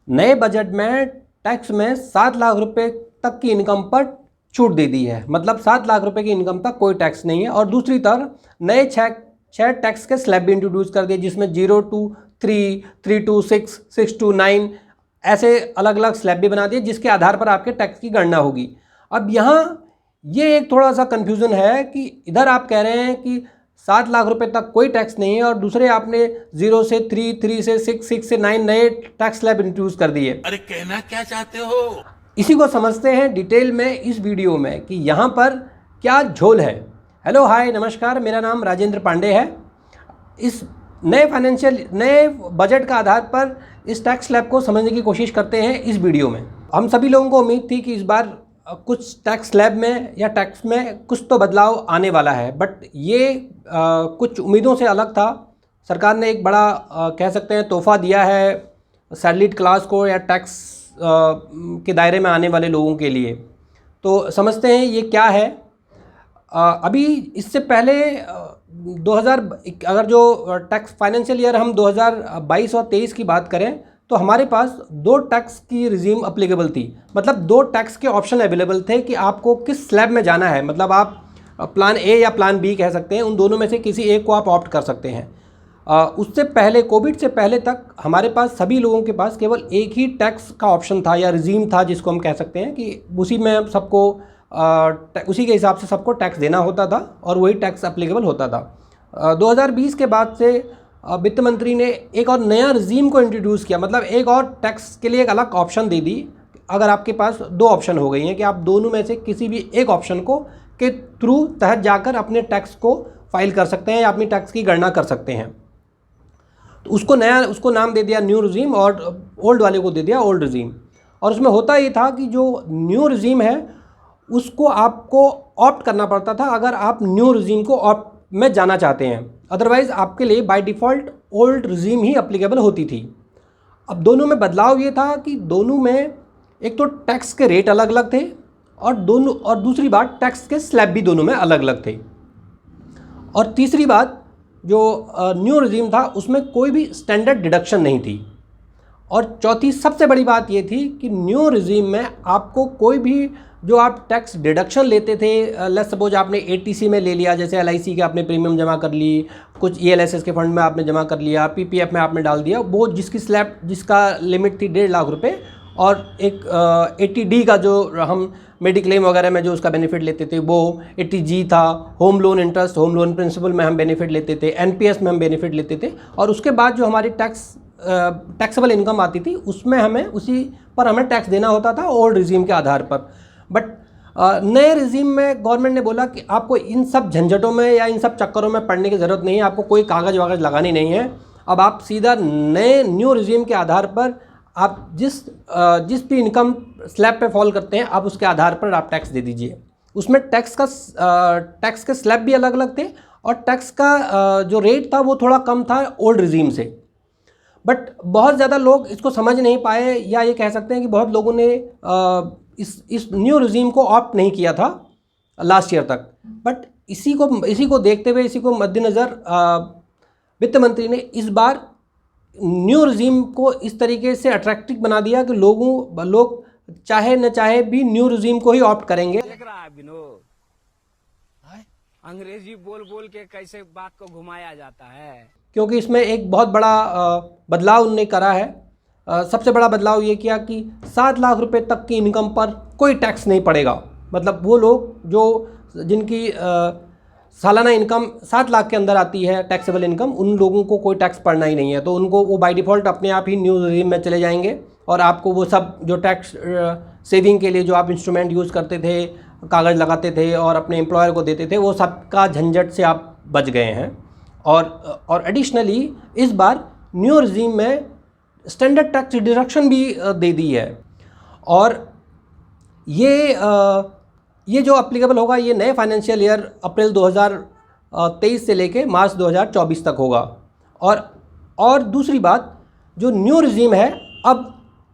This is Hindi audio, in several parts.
नए बजट में टैक्स में 7 लाख रुपए तक की इनकम पर छूट दे दी है, मतलब 7 लाख रुपए की इनकम तक कोई टैक्स नहीं है। और दूसरी तरफ नए छः टैक्स के स्लैब भी इंट्रोड्यूस कर दिए, जिसमें 0 to 3, 3 to 6, 6 to 9 ऐसे अलग अलग स्लैब भी बना दिए, जिसके आधार पर आपके टैक्स की गणना होगी। अब यहाँ ये एक थोड़ा सा कन्फ्यूज़न है कि इधर आप कह रहे हैं कि 7 लाख रुपए तक कोई टैक्स नहीं है, और दूसरे आपने 0 से 3, 3 से 6, 6 से 9 नए टैक्स स्लैब इंट्रोड्यूस कर दिए। अरे कहना क्या चाहते हो? इसी को समझते हैं डिटेल में इस वीडियो में कि यहाँ पर क्या झोल है। हेलो हाय नमस्कार, मेरा नाम राजेंद्र पांडे है। इस नए बजट का आधार पर इस टैक्स स्लैब को समझने की कोशिश करते हैं इस वीडियो में। हम सभी लोगों को उम्मीद थी कि इस बार कुछ टैक्स स्लैब में या टैक्स में कुछ तो बदलाव आने वाला है, बट ये कुछ उम्मीदों से अलग था। सरकार ने एक बड़ा कह सकते हैं तोहफा दिया है सैलरीड क्लास को या टैक्स के दायरे में आने वाले लोगों के लिए। तो समझते हैं ये क्या है। अभी इससे पहले 2000 अगर जो टैक्स फाइनेंशियल ईयर हम 2022 और 23 की बात करें तो हमारे पास 2 टैक्स की रिजीम अप्लीकेबल थी, मतलब 2 टैक्स के ऑप्शन अवेलेबल थे कि आपको किस स्लैब में जाना है। मतलब आप प्लान ए या प्लान बी कह सकते हैं, उन दोनों में से किसी एक को आप ऑप्ट कर सकते हैं। उससे पहले कोविड से पहले तक हमारे पास सभी लोगों के पास केवल एक ही टैक्स का ऑप्शन था या रिजीम था, जिसको हम कह सकते हैं कि उसी में सबको उसी के हिसाब से सबको टैक्स देना होता था और वही टैक्स अप्लीकेबल होता था। 2020 के बाद से वित्त मंत्री ने एक और नया रिजीम को इंट्रोड्यूस किया, मतलब एक और टैक्स के लिए एक अलग ऑप्शन दे दी। अगर आपके पास 2 ऑप्शन हो गई हैं कि आप दोनों में से किसी भी एक ऑप्शन को के थ्रू तहत जाकर अपने टैक्स को फाइल कर सकते हैं या अपनी टैक्स की गणना कर सकते हैं। तो उसको नाम दे दिया न्यू रिजीम और ओल्ड वाले को दे दिया ओल्ड रिजीम। और उसमें होता ये था कि जो न्यू रिजीम है उसको आपको ऑप्ट करना पड़ता था अगर आप न्यू रिजीम को ऑप्ट में जाना चाहते हैं, अदरवाइज़ आपके लिए by default old regime he applicable होती थी। अब दोनों में बदलाव ये था कि दोनों में एक तो टैक्स के रेट अलग अलग थे और दूसरी बात टैक्स के स्लैब भी दोनों में अलग अलग थे। और तीसरी बात जो न्यू रिजीम था उसमें कोई भी स्टैंडर्ड डिडक्शन नहीं थी। और चौथी सबसे बड़ी बात ये थी कि न्यू रिजीम में आपको कोई भी जो आप टैक्स डिडक्शन लेते थे, लेट्स सपोज आपने एटीसी में ले लिया, जैसे एलआईसी के आपने प्रीमियम जमा कर ली, कुछ ईएलएसएस के फंड में आपने जमा कर लिया, पीपीएफ में आपने डाल दिया, वो जिसका लिमिट थी 1.5 लाख रुपये, और एक 80D का जो हम मेडिक्लेम वगैरह में जो उसका बेनिफिट लेते थे वो 80G था। Home loan interest, home loan principal में हम बेनिफिट लेते थे, एनपीएस में हम बेनिफिट लेते थे। और उसके बाद जो हमारी टैक्सेबल इनकम आती थी उसमें हमें टैक्स देना होता था ओल्ड रिजीम के आधार पर। बट नए रिजीम में गवर्नमेंट ने बोला कि आपको इन सब झंझटों में या इन सब चक्करों में पड़ने की ज़रूरत नहीं है, आपको कोई कागज़ वागज़ लगानी नहीं है। अब आप सीधा न्यू रिजीम के आधार पर आप जिस भी इनकम स्लैब पे फॉल करते हैं आप उसके आधार पर आप टैक्स दे दीजिए। उसमें टैक्स के स्लैब भी अलग अलग थे और टैक्स का जो रेट था वो थोड़ा कम था ओल्ड रिजीम से। बट बहुत ज़्यादा लोग इसको समझ नहीं पाए, या ये कह सकते हैं कि बहुत लोगों ने इस न्यू रिजीम को ऑप्ट नहीं किया था लास्ट ईयर तक। बट इसी को देखते हुए, इसी को मद्देनज़र वित्त मंत्री ने इस बार न्यू रिजीम को इस तरीके से अट्रैक्टिव बना दिया कि लोग चाहे न चाहे भी न्यू रिजीम को ही ऑप्ट करेंगे। देख रहा है विनोद, अंग्रेजी बोल बोल के कैसे बात को घुमाया जाता है। क्योंकि इसमें एक बहुत बड़ा बदलाव उन्होंने करा है। सबसे बड़ा बदलाव ये किया कि 7 लाख रुपए तक की इनकम पर कोई टैक्स नहीं पड़ेगा। मतलब वो लोग जिनकी सालाना इनकम 7 लाख के अंदर आती है टैक्सेबल इनकम, उन लोगों को कोई टैक्स पड़ना ही नहीं है। तो उनको वो बाय डिफ़ॉल्ट अपने आप ही न्यू रिजीम में चले जाएंगे और आपको वो सब जो टैक्स सेविंग के लिए जो आप इंस्ट्रूमेंट यूज़ करते थे, कागज़ लगाते थे और अपने एम्प्लॉयर को देते थे, वो सब का झंझट से आप बच गए हैं। और एडिशनली इस बार न्यू रिजीम में स्टैंडर्ड टैक्स डिडक्शन भी दे दी है। और ये जो अप्लीकेबल होगा ये नए फाइनेंशियल ईयर अप्रैल 2023 से लेके मार्च 2024 तक होगा। और दूसरी बात, जो न्यू रिजीम है अब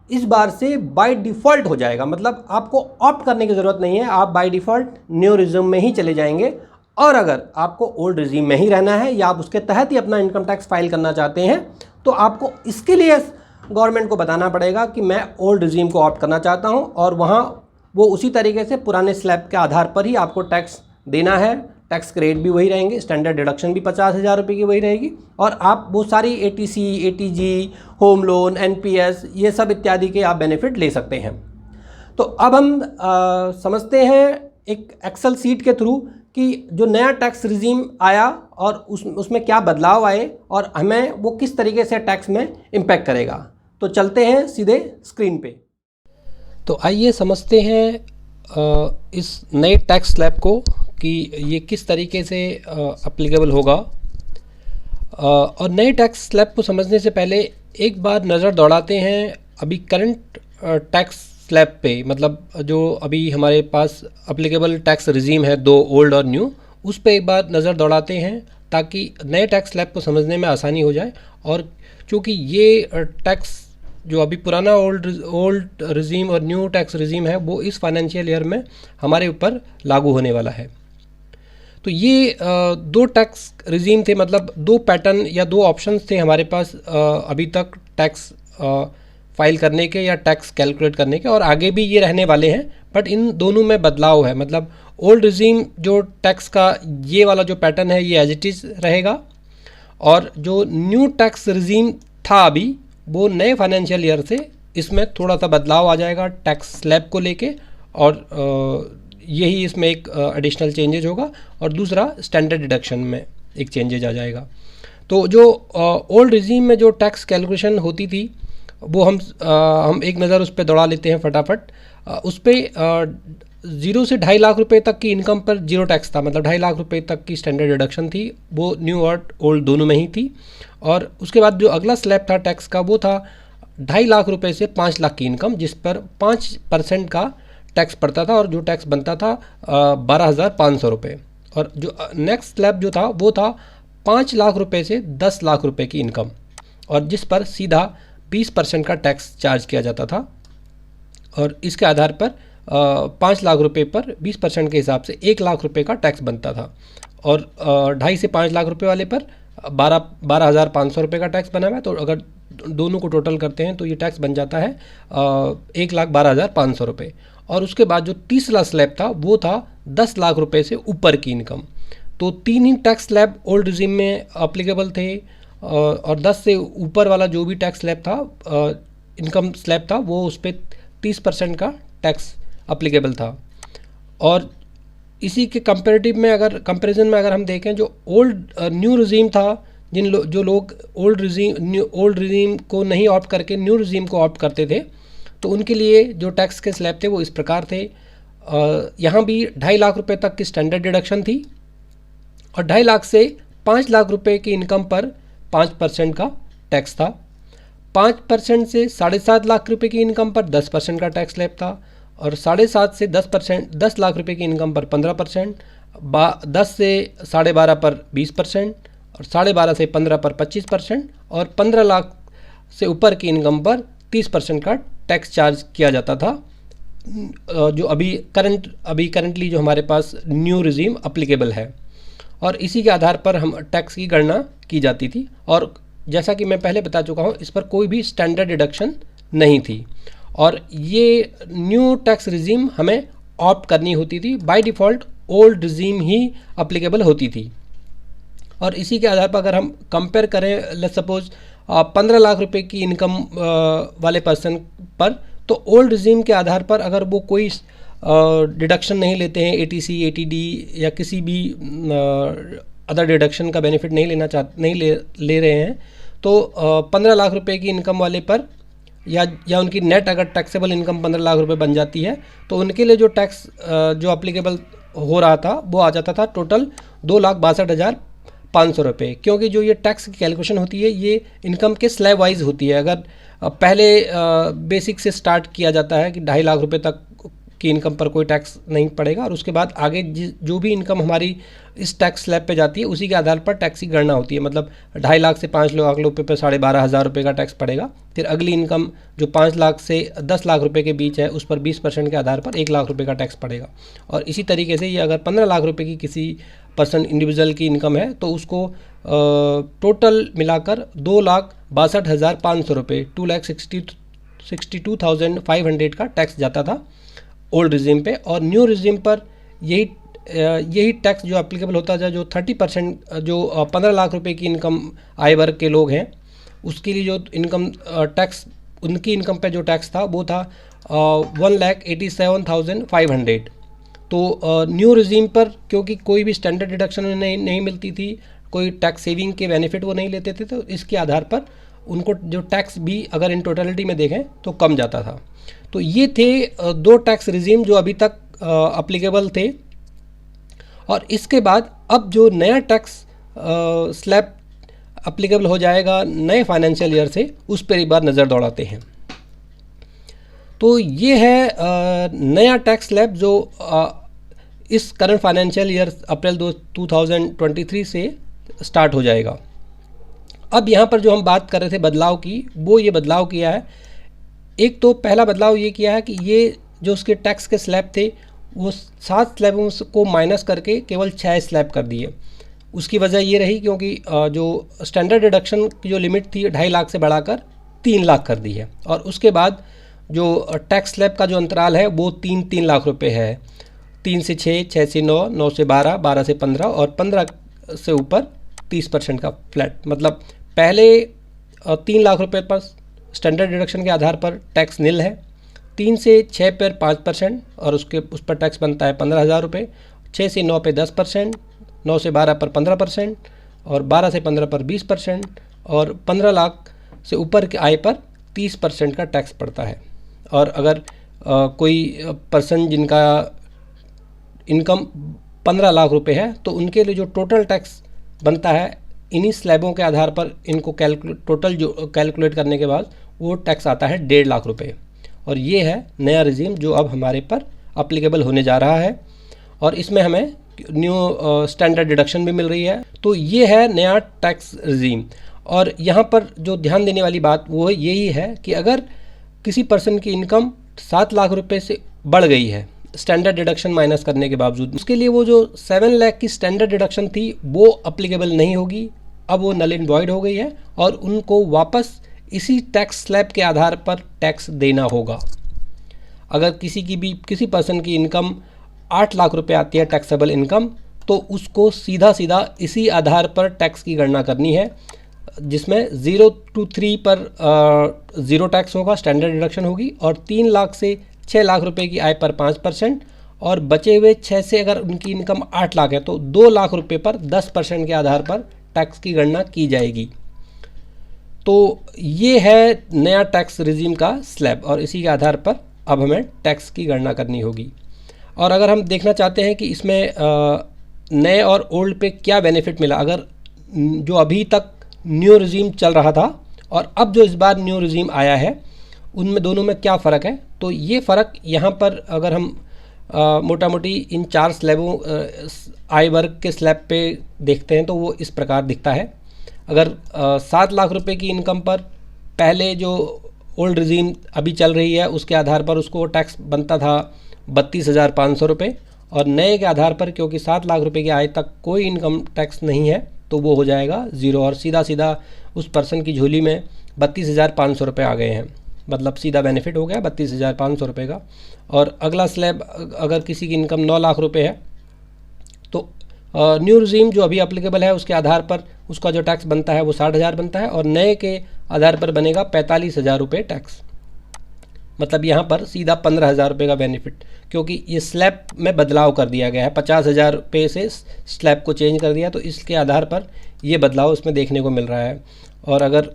इस बार से बाय डिफ़ॉल्ट हो जाएगा। मतलब आपको ऑप्ट करने की ज़रूरत नहीं है, आप बाय डिफ़ॉल्ट न्यू रिजीम में ही चले जाएंगे। और अगर आपको ओल्ड रिजीम में ही रहना है या आप उसके तहत ही अपना इनकम टैक्स फाइल करना चाहते हैं तो आपको इसके लिए गवर्नमेंट को बताना पड़ेगा कि मैं ओल्ड रिजीम को ऑप्ट करना चाहता हूँ, और वहाँ वो उसी तरीके से पुराने स्लैब के आधार पर ही आपको टैक्स देना है। टैक्स के रेट भी वही रहेंगे, स्टैंडर्ड डिडक्शन भी 50,000 रुपये की वही रहेगी, और आप वो सारी ATC, ATG, home loan, NPS, ये सब इत्यादि के आप बेनिफिट ले सकते हैं। तो अब हम समझते हैं एक एक्सेल सीट के थ्रू कि जो नया टैक्स रिजीम आया और उसमें क्या बदलाव आए और हमें वो किस तरीके से टैक्स में इम्पैक्ट करेगा। तो चलते हैं सीधे स्क्रीन पे। तो आइए समझते हैं इस नए टैक्स स्लैब को कि ये किस तरीके से एप्लीकेबल होगा। और नए टैक्स स्लैब को समझने से पहले एक बार नज़र दौड़ाते हैं अभी करंट टैक्स स्लैब पे, मतलब जो अभी हमारे पास एप्लीकेबल टैक्स रिजीम है, दो ओल्ड और न्यू, उस पे एक बार नज़र दौड़ाते हैं ताकि नए टैक्स स्लैब को समझने में आसानी हो जाए। और चूँकि ये टैक्स जो अभी पुराना ओल्ड रिजीम और न्यू टैक्स रिजीम है वो इस फाइनेंशियल ईयर में हमारे ऊपर लागू होने वाला है। तो ये दो टैक्स रिजीम थे, मतलब दो पैटर्न या दो ऑप्शंस थे हमारे पास अभी तक टैक्स फाइल करने के या टैक्स कैलकुलेट करने के, और आगे भी ये रहने वाले हैं। बट इन दोनों में बदलाव है, मतलब ओल्ड रिजीम जो टैक्स का ये वाला जो पैटर्न है ये एज इट इज़ रहेगा, और जो न्यू टैक्स रिजीम था अभी वो नए फाइनेंशियल ईयर से इसमें थोड़ा सा बदलाव आ जाएगा टैक्स स्लैब को लेके, और यही इसमें एक एडिशनल चेंजेज होगा। और दूसरा स्टैंडर्ड डिडक्शन में एक चेंजेज आ जाएगा। तो जो ओल्ड रिजीम में जो टैक्स कैलकुलेशन होती थी वो हम एक नज़र उस पर दौड़ा लेते हैं फटाफट। उस पर 0 से 2.5 लाख रुपए तक की इनकम पर जीरो टैक्स था, मतलब 2.5 लाख रुपए तक की स्टैंडर्ड डिडक्शन थी, वो न्यू और ओल्ड दोनों में ही थी। और उसके बाद जो अगला स्लैब था टैक्स का वो था 2.5 लाख रुपए से 5 लाख की इनकम, जिस पर 5% का टैक्स पड़ता था और जो टैक्स बनता था 12,500 रुपये। और जो नेक्स्ट स्लैब जो था वो था 5 लाख रुपए से 10 लाख रुपए की इनकम, और जिस पर सीधा 20% का टैक्स चार्ज किया जाता था। और इसके आधार पर 5 लाख रुपए पर 20% के हिसाब से 1 लाख रुपए का टैक्स बनता था। और 2.5 से 5 लाख रुपए वाले पर 12,500 रुपये का टैक्स बना हुआ है। तो अगर दोनों को टोटल करते हैं तो ये टैक्स बन जाता है 1,12,500 रुपये। और उसके बाद जो तीसरा स्लैब था वो था 10 लाख रुपए से ऊपर की इनकम। तो 3 ही टैक्स स्लैब ओल्ड रिजीम में अप्लीकेबल थे, और 10 से ऊपर वाला जो भी टैक्स स्लैब था, इनकम स्लैब था, वो उस पर 30% का टैक्स अप्लीकेबल था। और इसी के कंपैरिजन में अगर हम देखें, जो न्यू रिजीम था, जो लोग ओल्ड रिजीम को नहीं ऑप्ट करके न्यू रिजीम को ऑप्ट करते थे, तो उनके लिए जो टैक्स के स्लैब थे वो इस प्रकार थे। यहाँ भी 2.5 लाख रुपए तक की स्टैंडर्ड डिडक्शन थी, और 2.5 लाख से 5 लाख रुपए की इनकम पर 5% का टैक्स था। 5% से 7.5 लाख रुपए की इनकम पर 10% का टैक्स स्लैब था, और 7.5 से 10 लाख रुपए की इनकम पर 15%, 10 से 12.5 पर 20%, और 12.5 से 15 पर 25%, और 15 लाख से ऊपर की इनकम पर 30% का टैक्स चार्ज किया जाता था, जो अभी करंटली जो हमारे पास न्यू रिजीम अप्लीकेबल है। और इसी के आधार पर हम टैक्स की गणना की जाती थी। और जैसा कि मैं पहले बता चुका हूँ, इस पर कोई भी स्टैंडर्ड डिडक्शन नहीं थी, और ये न्यू टैक्स रिजीम हमें ऑप्ट करनी होती थी। By default old regime he applicable होती थी। और इसी के आधार पर अगर हम कंपेयर करें, लेट्स सपोज 15 लाख रुपए की इनकम वाले पर्सन पर, तो ओल्ड रिजीम के आधार पर अगर वो कोई डिडक्शन नहीं लेते हैं, ATC, ATD या किसी भी अदर डिडक्शन का बेनिफिट नहीं ले रहे हैं, तो 15 लाख रुपए की इनकम वाले पर या उनकी नेट अगर टैक्सेबल इनकम 15 लाख रुपए बन जाती है, तो उनके लिए जो टैक्स जो अप्लीकेबल हो रहा था वो आ जाता था टोटल 2,62,500 रुपये। क्योंकि जो ये टैक्स की कैलकुलेशन होती है ये इनकम के स्लैब वाइज होती है। अगर पहले बेसिक से स्टार्ट किया जाता है कि 2.5 लाख रुपए तक की इनकम पर कोई टैक्स नहीं पड़ेगा, और उसके बाद आगे जो भी इनकम हमारी इस टैक्स स्लैब पे जाती है उसी के आधार पर टैक्स की गणना होती है। मतलब 2.5 लाख से 5 लाख रुपए पर 12,500 रुपये का टैक्स पड़ेगा। फिर अगली इनकम जो 5 लाख से 10 लाख रुपए के बीच है उस पर 20% के आधार पर 1 लाख रुपये का टैक्स पड़ेगा। और इसी तरीके से ये अगर 15 लाख रुपये की किसी पर्सन इंडिविजुअल की इनकम है तो उसको टोटल मिलाकर 2,62,500 रुपये 2,62,500 का टैक्स जाता था ओल्ड रिजीम पे। और न्यू रिजीम पर यही टैक्स जो एप्लीकेबल होता था, जो 30% जो 15 लाख रुपए की इनकम आय वर्ग के लोग हैं उसके लिए जो इनकम टैक्स, उनकी इनकम पे जो टैक्स था वो था 1,87,500। तो न्यू रिजीम पर क्योंकि कोई भी स्टैंडर्ड डिडक्शन नहीं मिलती थी, कोई टैक्स सेविंग के बेनिफिट वो नहीं लेते थे, तो इसके आधार पर उनको जो टैक्स भी अगर इन टोटलिटी में देखें तो कम जाता था। तो ये थे दो टैक्स रिजीम जो अभी तक अप्लीकेबल थे। और इसके बाद अब जो नया टैक्स स्लैब अप्लीकेबल हो जाएगा नए फाइनेंशियल ईयर से, उस पर एक बार नज़र दौड़ाते हैं। तो ये है नया टैक्स स्लैब जो इस करंट फाइनेंशियल ईयर अप्रैल 2023 से स्टार्ट हो जाएगा। अब यहाँ पर जो हम बात कर रहे थे बदलाव की, वो ये बदलाव किया है। एक तो पहला बदलाव ये किया है कि ये जो उसके टैक्स के स्लैब थे वो 7 स्लैबों को माइनस करके केवल 6 स्लैब कर दिए। उसकी वजह ये रही क्योंकि जो स्टैंडर्ड डिडक्शन की जो लिमिट थी 2.5 लाख से बढ़ाकर 3 लाख कर दी है। और उसके बाद जो टैक्स स्लैब का जो अंतराल है वो 3 लाख रुपए है। 3 से 6, 6 से 9, 9 से 12, 12 से 15 और 15 से ऊपर 30% का फ्लैट। मतलब पहले 3 लाख रुपए पर स्टैंडर्ड डिडक्शन के आधार पर टैक्स निल है, 3 से 6 पर 5% और उस पर टैक्स बनता है 15,000 रुपये, 6 से 9 पे 10%, 9 से 12 पर 15% और 12 से 15 पर 20% और 15 लाख से ऊपर के आय पर 30% का टैक्स पड़ता है। और अगर कोई पर्सन जिनका इनकम 15 लाख रुपए है तो उनके लिए जो टोटल टैक्स बनता है इन्हीं स्लैबों के आधार पर इनको टोटल जो कैलकुलेट करने के बाद वो टैक्स आता है 1.5 लाख रुपए। और ये है नया रिजीम जो अब हमारे पर अप्लीकेबल होने जा रहा है और इसमें हमें न्यू स्टैंडर्ड डिडक्शन भी मिल रही है। तो ये है नया टैक्स रिजीम। और यहाँ पर जो ध्यान देने वाली बात वो यही है कि अगर किसी पर्सन की इनकम 7 लाख रुपए से बढ़ गई है स्टैंडर्ड डिडक्शन माइनस करने के बावजूद, उसके लिए वो जो 7 लाख की स्टैंडर्ड डिडक्शन थी वो अप्लीकेबल नहीं होगी। अब वो नल एंड वॉइड हो गई है और उनको वापस इसी टैक्स स्लैब के आधार पर टैक्स देना होगा। अगर किसी पर्सन की इनकम 8 लाख रुपए आती है टैक्सेबल इनकम, तो उसको सीधा इसी आधार पर टैक्स की गणना करनी है, जिसमें 0 to 3 पर 0 टैक्स होगा, स्टैंडर्ड डिडक्शन होगी। और 3 लाख से 6 लाख रुपए की आय पर 5% और बचे हुए 6 से अगर उनकी इनकम 8 लाख है तो 2 लाख रुपए पर 10% के आधार पर टैक्स की गणना की जाएगी। तो ये है नया टैक्स रिजीम का स्लैब और इसी के आधार पर अब हमें टैक्स की गणना करनी होगी। और अगर हम देखना चाहते हैं कि इसमें नए और ओल्ड पे क्या बेनिफिट मिला, अगर जो अभी तक न्यू रिजीम चल रहा था और अब जो इस बार न्यू रिजीम आया है उनमें दोनों में क्या फ़र्क है, तो ये फ़र्क यहाँ पर अगर हम मोटा मोटी इन 4 स्लैबों आय वर्ग के स्लैब पे देखते हैं तो वो इस प्रकार दिखता है। अगर 7 लाख रुपए की इनकम पर पहले जो ओल्ड रिजीम अभी चल रही है उसके आधार पर उसको टैक्स बनता था 32,500 रुपये और नए के आधार पर क्योंकि 7 लाख रुपए की आय तक कोई इनकम टैक्स नहीं है तो वो हो जाएगा 0 और सीधा उस पर्सन की झोली में 32,500 रुपये आ गए हैं। मतलब सीधा बेनिफिट हो गया 32,500 रुपये का। और अगला स्लैब अगर किसी की इनकम 9 लाख रुपये है तो न्यू रिजीम जो अभी अप्लीकेबल है उसके आधार पर उसका जो टैक्स बनता है वो 60,000 बनता है और नए के आधार पर बनेगा 45,000 रुपये टैक्स। मतलब यहाँ पर सीधा 15,000 रुपये का बेनिफिट, क्योंकि ये स्लैब में बदलाव कर दिया गया है, 50,000 रुपये से स्लैब को चेंज कर दिया तो इसके आधार पर ये बदलाव उसमें देखने को मिल रहा है। और अगर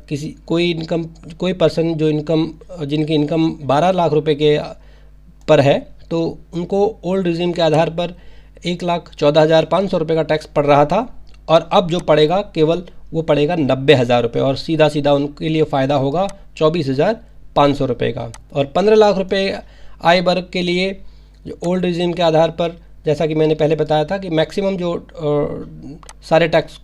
कोई पर्सन जिनकी इनकम 12 लाख रुपए के पर है तो उनको ओल्ड रिजीम के आधार पर 1,14,500 रुपये का टैक्स पड़ रहा था और अब जो पड़ेगा केवल वो पड़ेगा 90,000 रुपये और सीधा उनके लिए फ़ायदा होगा 24,500 रुपये का। और 15 लाख रुपये आय वर्ग के लिए जो ओल्ड रिजीम के आधार पर जैसा कि मैंने पहले बताया था कि मैक्सिमम जो सारे टैक्स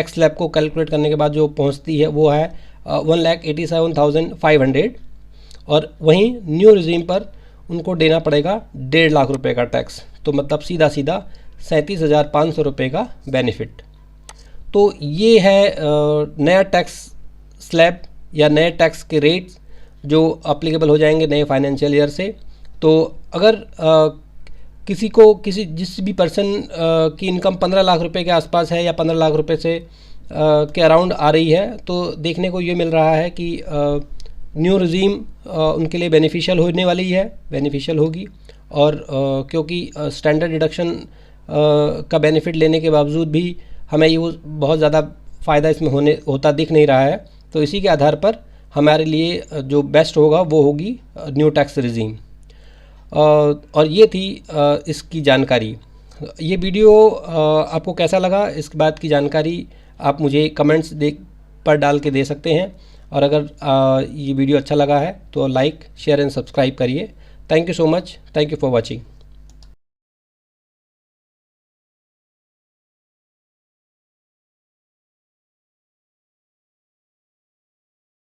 स्लैब को कैलकुलेट करने के बाद जो पहुंचती है वो है 1,87,500 और वहीं न्यू रिजीम पर उनको देना पड़ेगा 1.5 लाख रुपए का टैक्स। तो मतलब सीधा 37,500 रुपये का बेनिफिट। तो ये है नया टैक्स स्लैब या नए टैक्स के रेट्स जो अप्लीकेबल हो जाएंगे नए फाइनेंशियल ईयर से। तो अगर जिस भी पर्सन की इनकम 15 लाख रुपए के आसपास है या 15 लाख रुपए से के अराउंड आ रही है, तो देखने को ये मिल रहा है कि न्यू रिजीम उनके लिए बेनिफिशियल होगी। और क्योंकि स्टैंडर्ड डिडक्शन का बेनिफिट लेने के बावजूद भी हमें ये बहुत ज़्यादा फ़ायदा इसमें होता दिख नहीं रहा है, तो इसी के आधार पर हमारे लिए जो बेस्ट होगा वो होगी न्यू टैक्स रिजीम। और ये थी इसकी जानकारी। ये वीडियो आपको कैसा लगा, इस बात की जानकारी आप मुझे कमेंट्स पर डाल के दे सकते हैं। और अगर ये वीडियो अच्छा लगा है तो लाइक, शेयर एंड सब्सक्राइब करिए। Thank you so much. Thank you for watching.